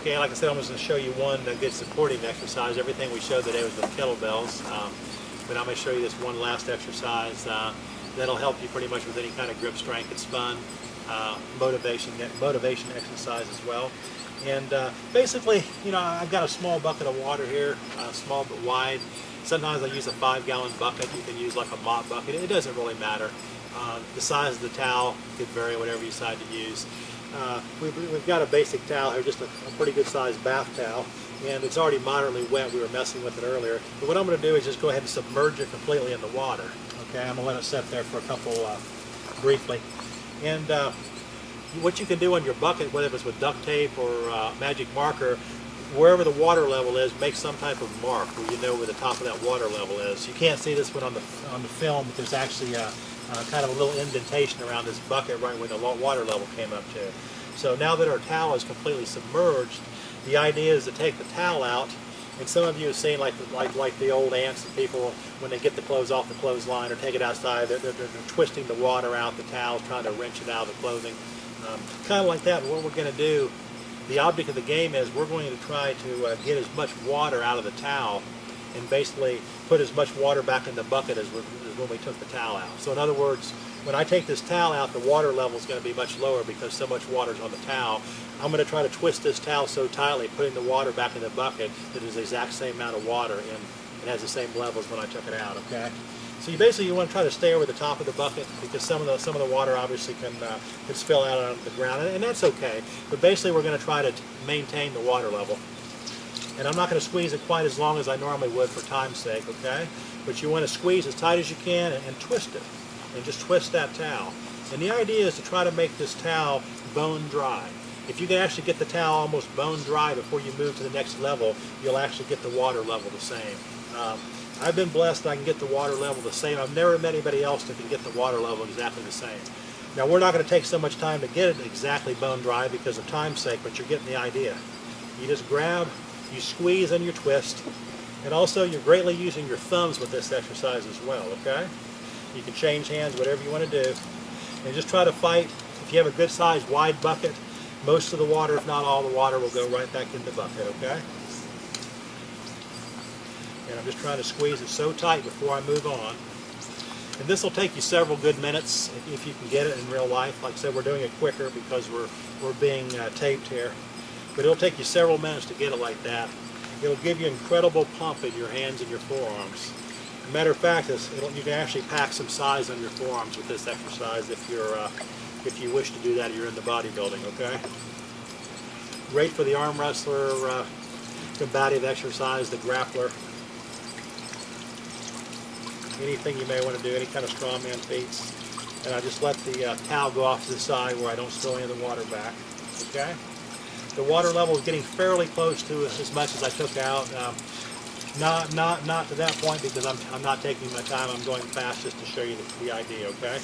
Okay, like I said, I'm just going to show you one good supporting exercise. Everything we showed today was with kettlebells, but I'm going to show you this one last exercise that'll help you pretty much with any kind of grip strength. It's fun, motivation exercise as well. And basically, you know, I've got a small bucket of water here, small but wide. Sometimes I use a 5-gallon bucket. You can use like a mop bucket. It doesn't really matter. The size of the towel could vary, whatever you decide to use. We've got a basic towel here, just a pretty good sized bath towel, and it's already moderately wet. We were messing with it earlier. But what I'm going to do is just go ahead and submerge it completely in the water. Okay, I'm going to let it sit there for a couple, briefly. And what you can do on your bucket, whether it's with duct tape or magic marker, wherever the water level is, make some type of mark where you know where the top of that water level is. You can't see this one on the film, but there's actually kind of a little indentation around this bucket right where the water level came up to. So now that our towel is completely submerged, the idea is to take the towel out, and some of you have seen like the old ants and people when they get the clothes off the clothesline or take it outside, they're twisting the water out the towel, trying to wrench it out of the clothing. Kind of like that. But what we're going to do, the object of the game is we're going to try to get as much water out of the towel and basically put as much water back in the bucket as when we took the towel out. So in other words, when I take this towel out, the water level is going to be much lower because so much water is on the towel. I'm going to try to twist this towel so tightly, putting the water back in the bucket, that it's the exact same amount of water and it has the same level as when I took it out. Okay. So you want to try to stay over the top of the bucket because some of the water obviously can spill out onto the ground, and that's okay. But basically, we're going to try to maintain the water level. And I'm not going to squeeze it quite as long as I normally would for time's sake, okay? But you want to squeeze as tight as you can and twist it. And just twist that towel. And the idea is to try to make this towel bone dry. If you can actually get the towel almost bone dry before you move to the next level, you'll actually get the water level the same. I've been blessed that I can get the water level the same. I've never met anybody else that can get the water level exactly the same. Now, we're not going to take so much time to get it exactly bone dry because of time's sake, but you're getting the idea. You just grab, you squeeze, and you twist. And also, you're greatly using your thumbs with this exercise as well, okay? You can change hands, whatever you want to do. And just try to fight. If you have a good sized wide bucket, most of the water, if not all the water, will go right back in the bucket, okay? And I'm just trying to squeeze it so tight before I move on. And this will take you several good minutes if you can get it in real life. Like I said, we're doing it quicker because we're being taped here. But it'll take you several minutes to get it like that. It'll give you an incredible pump in your hands and your forearms. As a matter of fact, you can actually pack some size on your forearms with this exercise if you wish to do that. You're in the bodybuilding, okay? Great for the arm wrestler, combative exercise, the grappler. Anything you may want to do, any kind of strongman feats. And I just let the towel go off to the side where I don't spill any of the water back. Okay? The water level is getting fairly close to as much as I took out. Not to that point because I'm not taking my time. I'm going fast just to show you the idea. Okay?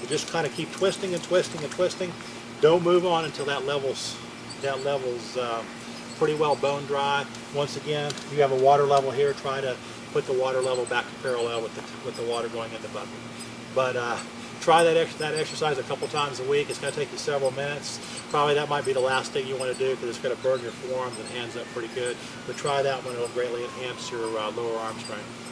You just kind of keep twisting and twisting and twisting. Don't move on until that level's pretty well bone dry. Once again, you have a water level here. Try to put the water level back to parallel with the water going in the bucket. But try that exercise a couple times a week. It's going to take you several minutes. Probably that might be the last thing you want to do because it's going to burn your forearms and hands up pretty good. But try that one. It'll greatly enhance your lower arm strength.